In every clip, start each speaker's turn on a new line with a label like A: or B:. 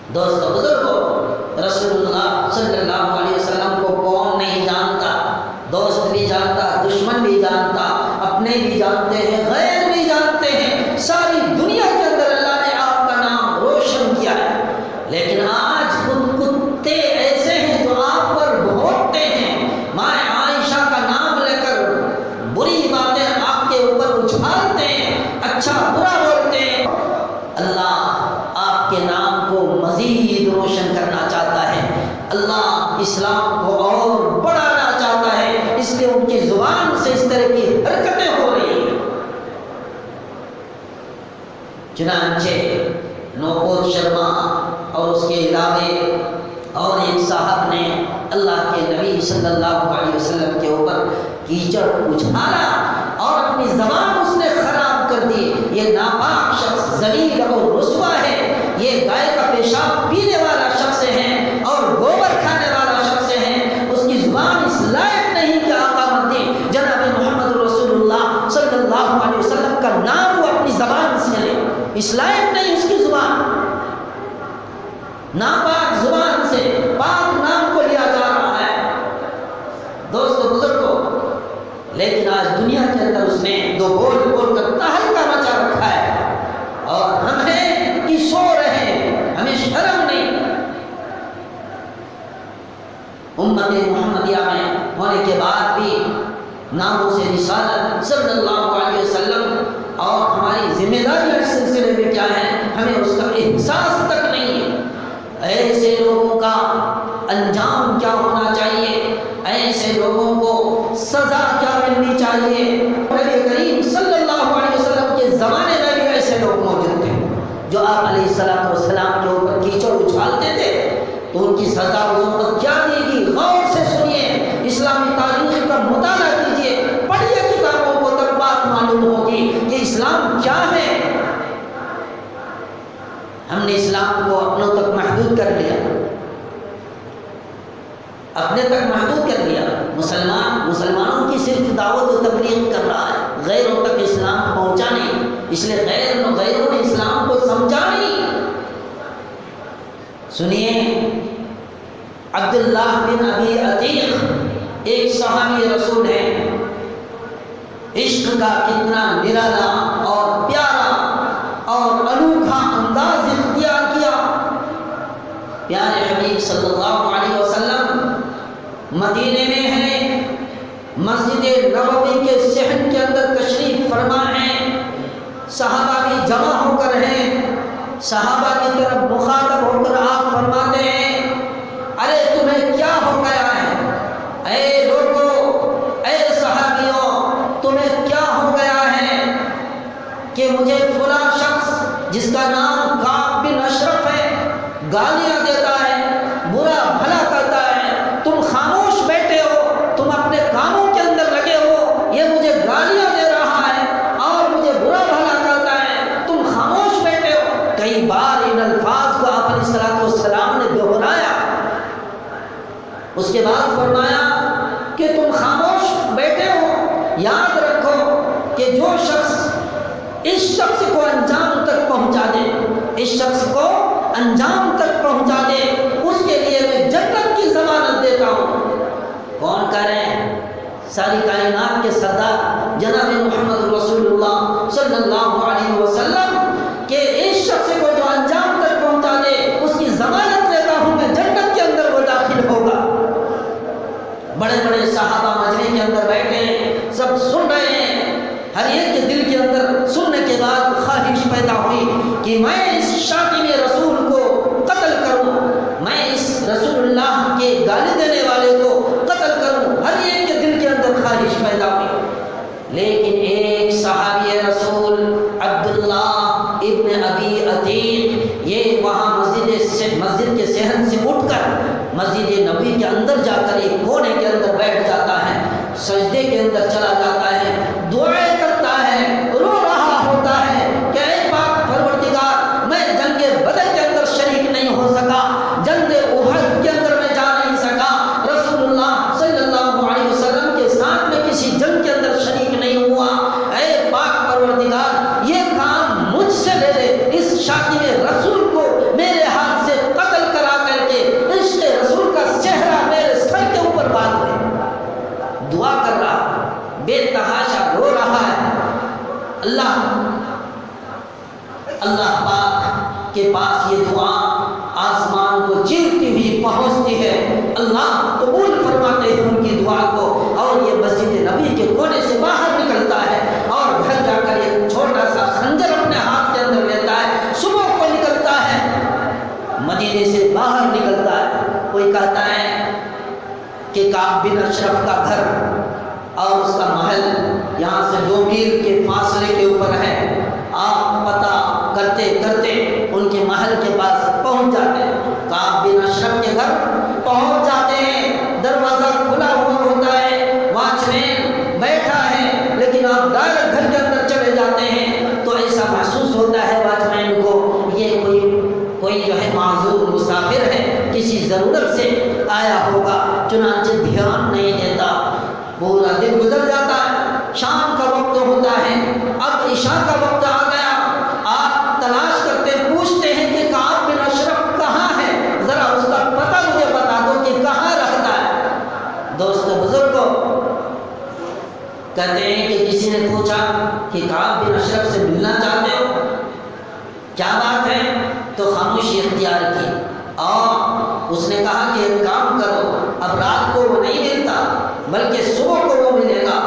A: دوستو بزرگوں، رسول اللہ صلی اللہ علیہ وسلم کو کون نہیں جانتا؟ دوست بھی جانتا، دشمن بھی جانتا، اپنے بھی جانتے ہیں، غیر بھی جانتے ہیں، ساری دنیا کے اندر اللہ نے آپ کا نام روشن کیا ہے۔ لیکن آج کتے ایسے ہیں جو آپ پر بھونکتے ہیں، ماں عائشہ کا نام لے کر بری باتیں آپ کے اوپر اچھالتے ہیں، اچھا برا بولتے ہیں۔ اللہ آپ کے نام کو مزید روشن کرنا چاہتا ہے، اللہ اسلام کو اور بڑھانا چاہتا ہے، اس لیے ان کی زبان سے اس طرح کی حرکتیں ہو رہی ہیں۔ چنانچہ نوپور شرما اور اس کے علاوہ اور ایک صاحب نے اللہ کے نبی صلی اللہ علیہ وسلم کے اوپر کیچڑ اچھالا اور اپنی زبان اس نے خراب کر دی۔ یہ ناپاک شخص ذلیل اور رسوا ہے، یہ گائے کا پیشاب پینے والا شخص ہے اور گوبر کھانے والا شخص ہے، اس کی زبان اس لائق نہیں کہ آقا مدی جناب محمد رسول اللہ صلی اللہ علیہ وسلم کا نام وہ اپنی زبان سے لے، اس لائق نہیں اس کی زبان۔ ناپاک زبان سے پاک نام کو لیا جا رہا ہے۔ دوستو بزرگوں، لیکن آج دنیا کے اندر اس نے دو بول بول کر تہلکہ مچا رکھا ہے، اور ہم ہیں کہ سو رہے ہیں، ہمیں شرم نہیں۔ امت محمدیہ میں ہونے کے بعد بھی ناموں سے رسالت صلی اللہ علیہ وسلم اور ہماری ذمہ داری اس سلسلے میں کیا ہے، ہمیں اس کا احساس تک نہیں ہے۔ ایسے لوگوں کا انجام کیا ہونا چاہیے، ایسے لوگوں کو سزا کیا ملنی چاہیے۔ نبی کریم صلی اللہ علیہ وسلم کے زمانے میں بھی ایسے لوگ موجود تھے جو آپ علیہ السلام کے اوپر کیچڑ اچھالتے تھے، تو ان کی سزا اس وقت کیا دے گی؟ غور سے سنیے، اسلامی تاریخ کا مطالعہ کیجیے، پڑھیے کتابوں کو، تب بات معلوم ہوگی کہ اسلام کیا ہے۔ ہم نے اسلام کو اپنوں تک محدود کر لیا، اپنے تک محدود کر دیا۔ مسلمانوں کی صرف دعوت و تبلیغ کر رہا ہے، غیروں تک اسلام پہنچا نہیں، اس لیے غیروں نے اسلام کو سمجھا نہیں۔ سنیے، عبداللہ بن ابی عتیق ایک صحابی رسول ہے، عشق کا کتنا نرالا اور پیارا اور انوکھا انداز اختیار کیا۔ پیارے حبیب صلی اللہ علیہ وسلم مدینے میں ہیں، مسجد نبوی کے صحن کے اندر تشریف فرما ہیں، صحابہ بھی جمع ہو کر ہیں، صحابہ کی طرف مخاطب ہو کر آپ فرماتے ہیں، ارے تمہیں کیا ہو گیا ہے؟ اے لوگوں، اے صحابیوں، تمہیں کیا ہو گیا ہے کہ مجھے فلاں شخص جس کا نام کعب بن اشرف ہے گالیاں دیتا ہے، برا بھلا کرتا ہے، تم خاموش بیٹھے ہو، تم اپنے کاموں کے اندر لگے ہو، یہ مجھے گالیاں دے رہا ہے اور مجھے برا بھلا کرتا ہے، تم خاموش بیٹھے ہو۔ کئی بار ان الفاظ کو آپ علیہ السلام نے دہرایا، اس کے بعد فرمایا کہ تم خاموش بیٹھے ہو، یاد رکھو کہ جو شخص اس شخص کو انجام تک پہنچا دے، اس شخص کو انجام تک پہنچا دے، اس کے لیے میں جنت کی ضمانت دیتا ہوں۔ کون کہہ رہے ہیں؟ ساری کائنات کے سردار جناب محمد رسول اللہ صلی اللہ علیہ وسلم کہ اس شخص کو جو انجام تک پہنچا دے اس کی ضمانت لیتا ہوں میں، جنت کے اندر وہ داخل ہوگا۔ بڑے بڑے صحابہ مجمع کے اندر بیٹھے ہیں، سب سن رہے ہیں، ہر ایک کے دل کے اندر سننے کے بعد خواہش پیدا ہوئی کہ میں اس شاتم رسول کو قتل کروں، میں اس رسول اللہ کے گالی دینے والے کو قتل کروں، ہر ایک کے دل کے اندر خواہش پیدا ہوئی۔ لیکن ایک صحابی رسول عبداللہ ابن ابی عتیق یہ وہاں مسجد کے صحن سے اٹھ کر مسجد نبوی کے اندر جا کر ایک کونے کے اندر بیٹھ جاتا ہے، سجدے کے اندر چلا جاتا ہے، دعائیں کرتا ہے، رو رہا ہوتا ہے کہ اے پاک پروردگار، میں جنگ بدر کے اندر شریک نہیں ہو سکا، جنگ احد کے اندر میں جا نہیں سکا، رسول اللہ صلی اللہ علیہ وسلم کے ساتھ میں کسی جنگ کے اندر شریک نہیں ہوا، اے پاک پروردگار یہ کام مجھ سے لے لے، اس شاتم رسول کو میرے ہاتھ سے پاس یہ دعا آسمان کو چیرتی ہوئی پہنچتی ہے، اللہ قبول فرماتے ہیں ان کی دعا کو، اور یہ مسجد نبی کے کونے سے باہر نکلتا ہے اور گھر جا کر ایک چھوٹا سا خنجر اپنے ہاتھ کے اندر لیتا ہے، صبح کو نکلتا ہے، مدینے سے باہر نکلتا ہے۔ کوئی کہتا ہے کہ کعب بن اشرف کا گھر اور اس کا محل یہاں سے 2 میل کے فاصلے کے اوپر ہے، آپ پتہ کرتے کرتے ان کے محل کے پاس پہنچ جاتے ہیں، کعب بن اشرف کے گھر پہنچ جاتے ہیں، دروازہ کھلا ہوا ہوتا ہے، واچ مین بیٹھا ہے، لیکن آپ ڈائریکٹ گھر کے اندر چلے جاتے ہیں تو ایسا محسوس ہوتا ہے واچ مین کو یہ کوئی جو ہے معذور مسافر ہے، کسی ضرورت سے آیا ہوگا، چنانچہ دھیان نہیں دیتا۔ پورا دن گزر جاتا ہے، شام کا وقت ہوتا ہے، اب عشاء کا وقت آ گیا، آپ تلاش کرتے پوچھتے ہیں کہ کعب بن اشرف کہاں ہے، ذرا اس کا پتہ مجھے بتا دو کہ کہاں رہتا ہے۔ دوستو بزرگوں، کہتے ہیں کہ کسی نے پوچھا کہ کعب بن اشرف سے ملنا چاہتے ہو، کیا بات ہے؟ تو خاموشی اختیار کی اور اس نے کہا کہ ایک کام کرو، اب رات کو وہ نہیں ملتا بلکہ صبح کو وہ ملے گا،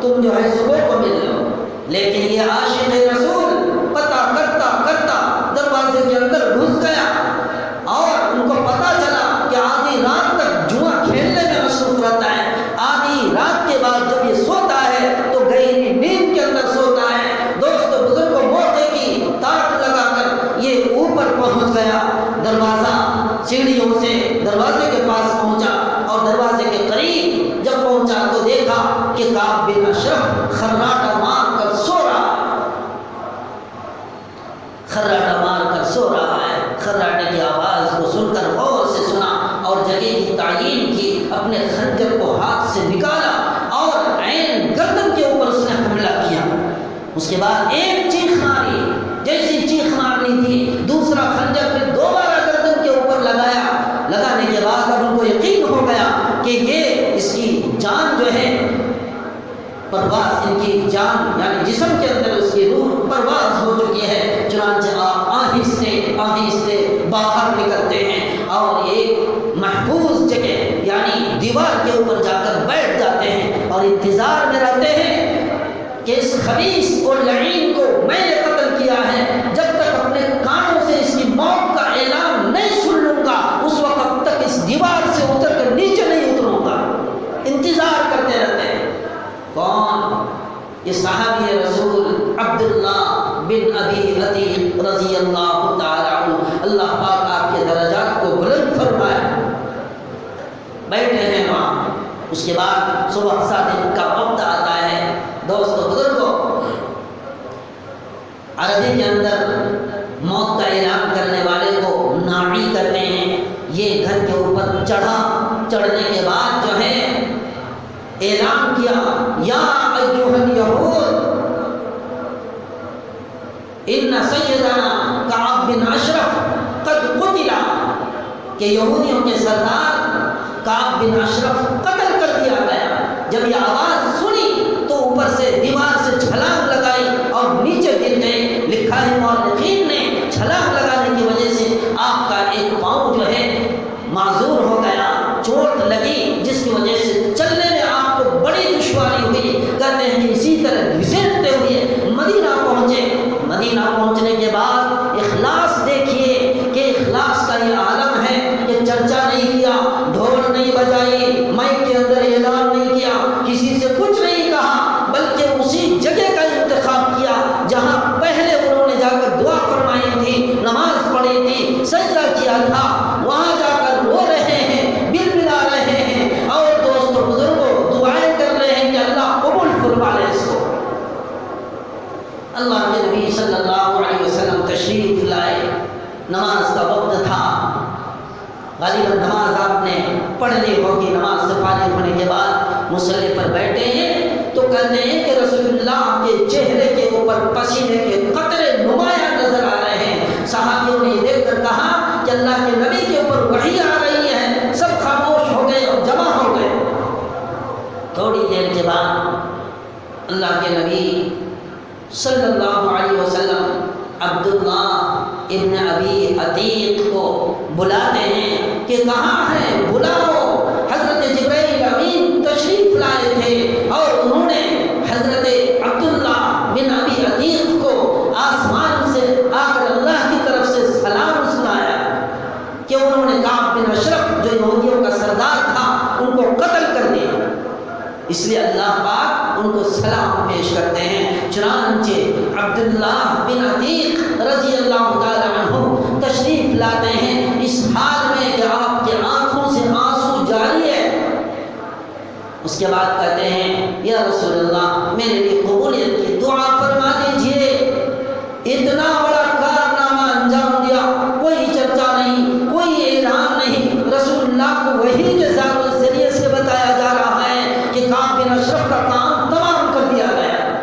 A: تم جو ہے صبح کو مل لو۔ لیکن یہ عاشق رسول پتہ کرتا کرتا دروازے کے اندر گھس گیا اور ان کو پتہ چلا کہ آدھی رات تک جوا کھیلنے میں مصروف رہتا ہے، آدھی رات کے بعد جب یہ سوتا ہے تو گہری نیند کے اندر سوتا ہے۔ دوستو بزرگوں، موقع کی تاک لگا کر یہ اوپر پہنچ گیا، دروازہ سیڑھیوں سے دروازے کے پاس پہنچا اور دروازے کے قریب جب پہنچا تو دیکھا کہ کعب بن اشرف خراٹا مار کر سو رہا ہے، خراٹا مار کر سو رہا ہے۔ خراٹے کی آواز کو سن کر غور سے سنا اور جگہ کی تعیین کی، اپنے خنجر کو ہاتھ سے نکالا اور عین گردن کے اوپر اس نے حملہ کیا۔ اس کے بعد ایک چیخ ماری، جیسی چیخ مارنی تھی دوسرا خنجر پھر دوبارہ گردن کے اوپر لگایا۔ لگانے کے بعد اب ان کو یقین ہو گیا کہ یہ اس کی جان جو ہے پرواز، ان کی جان یعنی جسم کے اندر اس کی روح پرواز ہو چکی ہے۔ چنانچہ آپ آہستہ آہستہ باہر نکلتے ہیں اور ایک محفوظ جگہ یعنی دیوار کے اوپر جا کر بیٹھ جاتے ہیں اور انتظار میں رہتے ہیں کہ اس خبیث اور لعین کو میں نے قتل کیا ہے، جب تک اپنے کانوں سے اس کی موت کا اعلان نہیں سن لوں گا اس وقت تک اس دیوار سے اتر کر نیچے نہیں اتروں گا۔ انتظار کرتے رہتے ہیں۔ کون؟ یہ صحابی رسول عبداللہ بن ابی عتیق رضی اللہ تعالی عنہ، اللہ پاک آپ کے درجات کو بلند فرمائے۔ بیٹھے ہیں وہاں، اس کے بعد صبح صادق کا وقت آتا ہے۔ دوستو بزرگوں، عربی کے اندر موت کا اعلان کرنے والے کو ناعی کہتے ہیں۔ یہ گھر کے اوپر چڑھا، چڑھنے کے بعد جو ہے اعلان کیا، یا ایھا الیہود ان سیدنا کعب بن اشرف قد قتل، کہ یہودیوں کے سردار کعب بن اشرف قتل کر دیا گیا۔ جب یہ آواز سنی تو اوپر سے دیوار سے چھلانگ لگائی اور نیچے گر گئے۔ لکھا ہے مورخین نے چھلانگ لگانے کی وجہ سے آپ کا ایک پاؤں جو ہے معذور ہو گیا، چوٹ لگی، جس کی وجہ سے چلنے میں آپ کو بڑی دشواری ہوئی۔ کہتے ہیں کہ اسی طرح گھسیٹتے ہوئے مدینہ پہنچے۔ مدینہ پہنچنے کے بعد اخلاص دیکھیے کہ اخلاص کا یہ عالم ہے کہ چرچا نہیں کیا، ڈھول نہیں بجائی، مائک کے اندر اعلان نہیں کیا، کسی سے کچھ نہیں کہا، بلکہ اسی جگہ کا انتخاب کیا جہاں پہلے انہوں نے جا کر دعا فرمائی تھی، نماز پڑھی تھی، سجدہ کیا تھا، وہاں جا کر رو رہے ہیں، بلبلا رہے ہیں اور دوستوں بزرگوں دعائیں کر رہے ہیں کہ اللہ قبول فرما لے اس کو۔ اللہ کے نبی صلی اللہ علیہ وسلم تشریف لائے، نماز کا وقت تھا، غالباً نماز آپ نے پڑھ لی ہوگی۔ نماز سے فارغ ہونے کے بعد مصلی پر بیٹھے ہیں تو کہتے ہیں کہ رسول اللہ کے چہرے کے اوپر پسینے کے قطرے نمایاں نظر آ رہے ہیں۔ صحابیوں نے یہ دیکھ کر کہا کہ اللہ کے نبی کے اوپر وحی آ رہی ہے، سب خاموش ہو گئے اور جمع ہو گئے۔ تھوڑی دیر کے بعد اللہ کے نبی صلی اللہ علیہ وسلم عبداللہ ابن ابی عتیق کو بلاتے ہیں کہ کہاں ہے، بلاؤ۔ حضرت جبرائیل امین تشریف لائے تھے اور انہوں نے حضرت عبداللہ بن ابی عتیق کو آسمان سے آ کر اللہ کی طرف سے سلام سنایا کہ انہوں نے کعب بن اشرف جو یہودیوں کا سردار تھا ان کو قتل کر دیا، اس لیے اللہ پاک ان کو سلام پیش کرتے ہیں۔ چنانچہ عبداللہ بن عتیق رضی اللہ تعالی عنہ تشریف لاتے ہیں اس حال میں کہ آپ کے آنکھوں سے آنسو جاری ہے۔ اس کے بعد کہتے ہیں یا رسول اللہ میرے لیے قبولیت کی دعا فرما دیجئے، اتنا بڑا کارنامہ انجام دیا، کوئی چرچا نہیں، کوئی اعلان نہیں، رسول اللہ کو وحی کے ذریعے سے بتایا جا رہا ہے کہ کعب بن اشرف کا کام تمام کر دیا گیا۔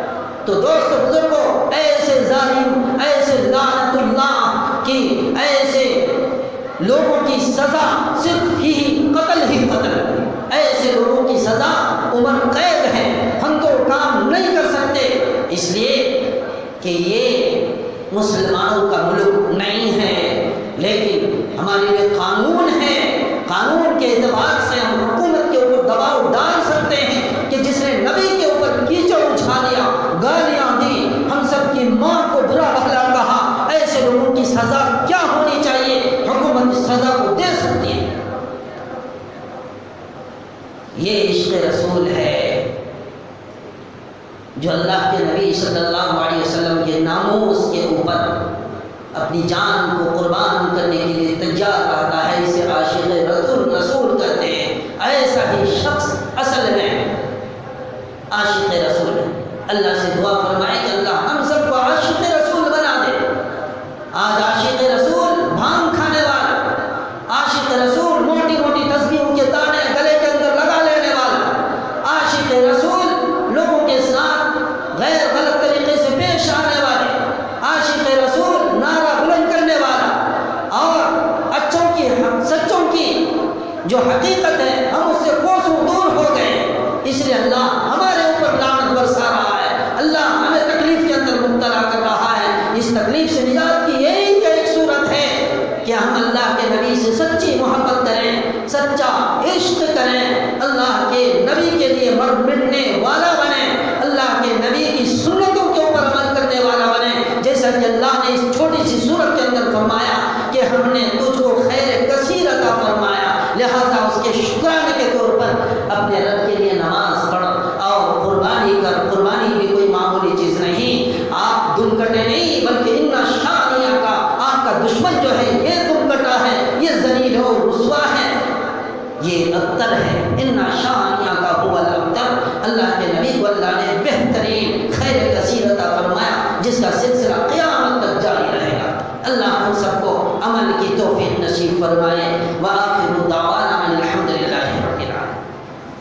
A: تو دوست بزرگوں، ایسے ظالم، ایسے لعنت اللہ کی ایسے لوگوں کی سزا صرف ہی قتل، ایسے لوگوں کی سزا عمر قید ہے، ہم تو کام نہیں کر سکتے، اس لیے کہ یہ مسلمانوں کا ملک نہیں ہے، لیکن ہمارے لیے قانون ہے۔ قانون کے اعتبار سے ہم حکومت کے اوپر دباؤ ڈال سکتے ہیں کہ جس نے نبی کے اوپر کیچڑ اچھالیا، گالیاں دی، ہم سب کی ماں کو برا بھلا کہا، ایسے لوگوں کی سزا کیا ہونی چاہیے؟ حکومت اس سزا کو دے سکتی ہے۔ یہ عشق رسول ہے جو اللہ کے نبی صلی اللہ علیہ وسلم کے ناموس کے اوپر اپنی جان کو قربان کرنے کے لیے تیار رہتا ہے، اسے عاشق رسول کہتے ہیں۔ ایسا ہی شخص اصل میں عاشق رسول ہے۔ اللہ سے دعا فرمائے کہ اللہ ہم سب کو عاشق رسول بنا دے۔ آج عاشق رسول بھانگ کھانے والا، عاشق رسول موٹی موٹی تسبیحوں کے دانے گلے کے اندر لگا لینے والا، عاشق رسول لوگوں کے ساتھ غیر غلط طریقے سے پیش آنے والے، عاشق رسول نعرہ بلند کرنے والا، اور اچھوں کی سچوں کی جو حقیقت ہے ہم اس سے کوسوں دور ہو گئے، اس لیے اللہ ہمارے اوپر لعنت برسا رہا ہے، اللہ ہمیں تکلیف کے اندر مبتلا کر رہا ہے۔ اس تکلیف سے نجات کی یہی ایک صورت ہے کہ ہم اللہ کے نبی سے سچی محبت کریں، سچا عشق کریں، اللہ کے نبی کے لیے مر مٹنے والا بنیں، اللہ کے نبی کی سنتوں کے اوپر عمل کرنے والا بنیں، جیسا کہ اللہ نے اس چھوٹی سی سورت کے اندر فرمایا کہ ہم نے تجھ کو خیر کثیر عطا فرمایا، لہذا اس کے شکرانے کے طور پر اپنے رب کے لیے نماز پڑھ اور قربانی کر۔ قربانی بھی کوئی معمولی چیز نہیں، آپ دم کٹے نہیں بلکہ ان شانیہ کا، آپ کا دشمن جو ہے یہ دم کٹا ہے، یہ ذلیل اور رسوا ہے، یہ ابتر ہے، ان شانیہ کا هو الابتر۔ اللہ کے نبی کو اللہ نے بہترین خیر کثیر عطا فرمایا جس کا سلسلہ قیامت تک جاری رہے گا۔ اللہ ہم سب کو عمل کی توفیق نصیب فرمائے۔ وآخر دعوانا ان الحمد للہ۔